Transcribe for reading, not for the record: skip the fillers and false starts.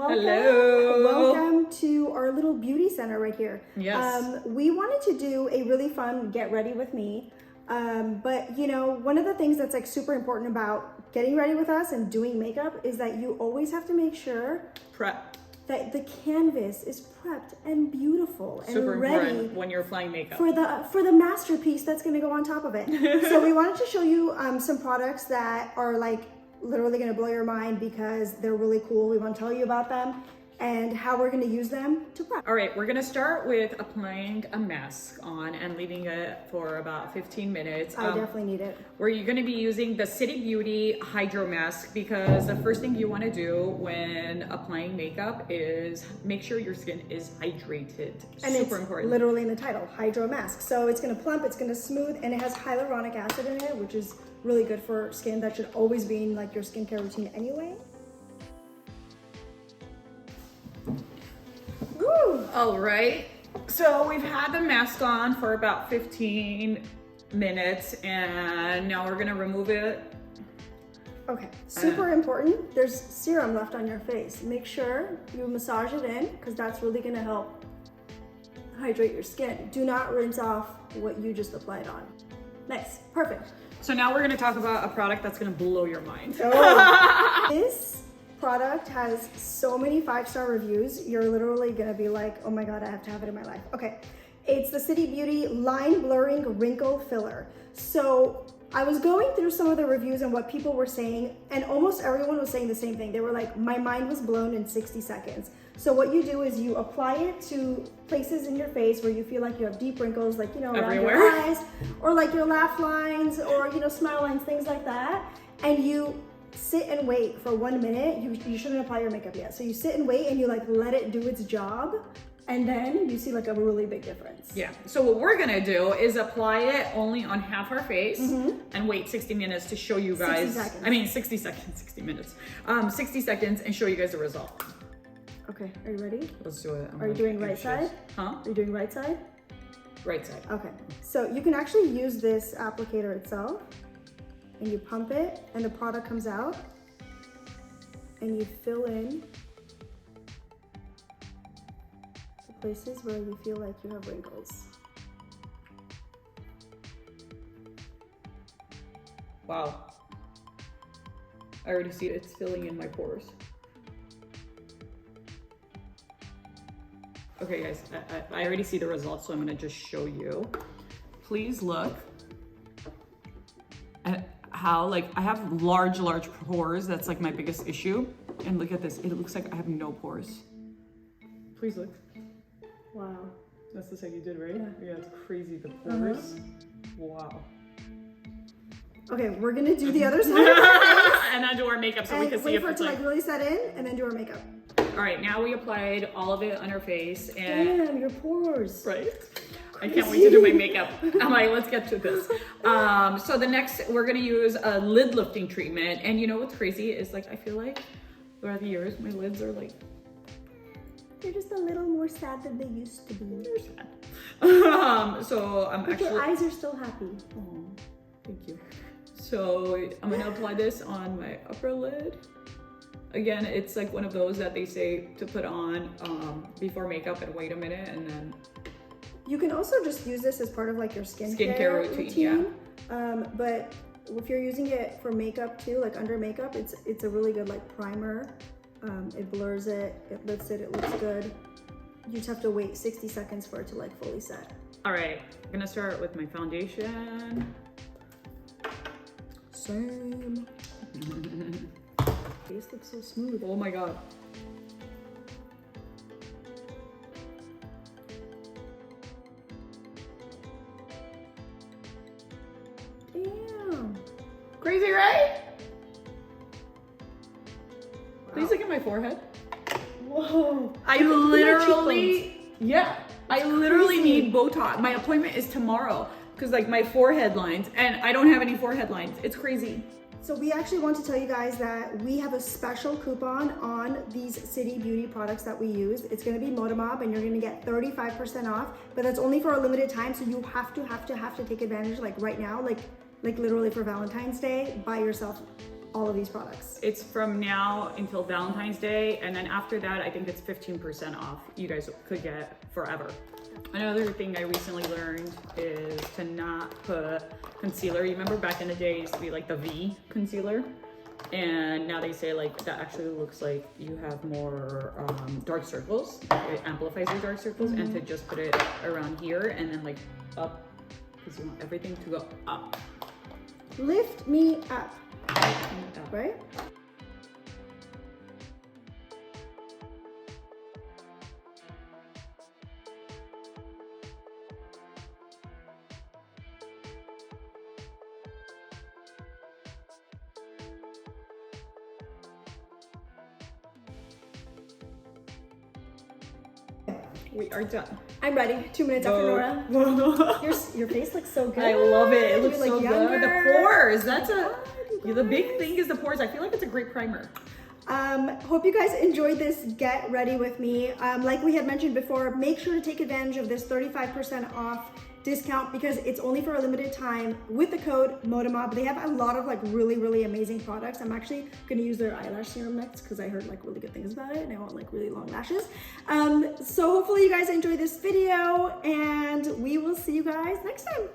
Hello. Welcome to our little beauty center right here. Yes. We wanted to do a really fun get ready with me. But you know, one of the things that's like super important about getting ready with us and doing makeup is that you always have to make sure that the canvas is prepped and beautiful and Super ready important when you're applying makeup. for the masterpiece that's going to go on top of it. So we wanted to show you some products that are like literally going to blow your mind because they're really cool. We want to tell you about them and how we're going to use them to prep. All right, we're gonna start with applying a mask on and leaving it for about 15 minutes. I definitely need it. Where you're gonna be using the City Beauty Hydro Mask because the first thing you wanna do when applying makeup is make sure your skin is hydrated. And super it's important. literally in the title, Hydro Mask. So it's going to plump, it's going to smooth, and it has hyaluronic acid in it, which is really good for skin. That should always be in like your skincare routine anyway. Woo! All right, so we've had the mask on for about 15 minutes and now we're gonna remove it. Okay, super important. There's serum left on your face. Make sure you massage it in because that's really gonna help hydrate your skin. Do not rinse off what you just applied on. Nice, perfect. So now we're gonna talk about a product that's gonna blow your mind. Oh. This product has so many 5-star reviews. You're literally gonna be like, oh my God, I have to have it in my life. Okay, it's the City Beauty Line Blurring Wrinkle Filler. So I was going through some of the reviews and what people were saying, and almost everyone was saying the same thing. They were like, my mind was blown in 60 seconds. So what you do is you apply it to places in your face where you feel like you have deep wrinkles, like, you know, around your eyes, or like your laugh lines, or, you know, smile lines, things like that. And you sit and wait for 1 minute. You shouldn't apply your makeup yet. So you sit and wait and you like let it do its job. And then you see like a really big difference. Yeah, so what we're gonna do is apply it only on half our face and wait 60 minutes to show you guys. 60 seconds. I mean, 60 seconds, 60 minutes. 60 seconds and show you guys the result. Okay, are you ready? Let's do it. Are you doing right side? Huh? Are you doing right side? Right side. Okay, so you can actually use this applicator itself and you pump it and the product comes out and you fill in the places where you feel like you have wrinkles. Wow. I already see it's filling in my pores. Okay guys, I already see the results, so I'm gonna just show you. Please look at how, like, I have large pores. That's like my biggest issue. And look at this, it looks like I have no pores. Please look. Wow. That's the side you did, right? Yeah, it's crazy, the pores. Wow. Okay, we're gonna do the other side. And then do our makeup so and we can see wait if for it it's to like... like really set in and then do our makeup. All right, now we applied all of it on her face and... Damn, your pores. Right? I can't wait to do my makeup. I'm like, let's get to this. So the next, we're gonna use a lid lifting treatment. And you know what's crazy is like, I feel like throughout the years, my lids are like... They're just a little more sad than they used to be. They're sad. So I'm but actually... your eyes are still happy. Oh, thank you. So I'm gonna apply this on my upper lid. Again, it's like one of those that they say to put on before makeup and wait a minute and then... You can also just use this as part of like your skincare routine. Yeah. But if you're using it for makeup too, like under makeup, it's a really good like primer. It blurs it, it lifts it, it looks good. You just have to wait 60 seconds for it to like fully set. All right, I'm gonna start with my foundation. Same. Face looks so smooth. Oh my God. Damn. Crazy, right? Wow. Please look at my forehead. Whoa. I literally need Botox. My appointment is tomorrow because like my forehead lines, and I don't have any forehead lines. It's crazy. So we actually want to tell you guys that we have a special coupon on these City Beauty products that we use. It's gonna be ModaMob and you're gonna get 35% off, but that's only for a limited time. So you have to take advantage like right now, like literally for Valentine's Day, buy yourself all of these products? It's from now until Valentine's Day, and then after that, I think it's 15% off. You guys could get forever. Another thing I recently learned is to not put concealer. You remember back in the day, it used to be like the V concealer? And now they say like that actually looks like you have more dark circles. It amplifies your dark circles, and to just put it around here and then like up, because you want everything to go up. Lift me up, right? We are done. I'm ready. 2 minutes after Nora. Your face looks so good. I love it. It looks You look so good. The younger. pores. That's You the big guys. thing is the pores. I feel like it's a great primer. Hope you guys enjoyed this Get Ready With Me. Like we had mentioned before, make sure to take advantage of this 35% off discount because it's only for a limited time with the code ModaMob. They have a lot of like really amazing products. I'm actually gonna use their eyelash serum next because I heard like really good things about it and I want like really long lashes. So hopefully you guys enjoyed this video and we will see you guys next time.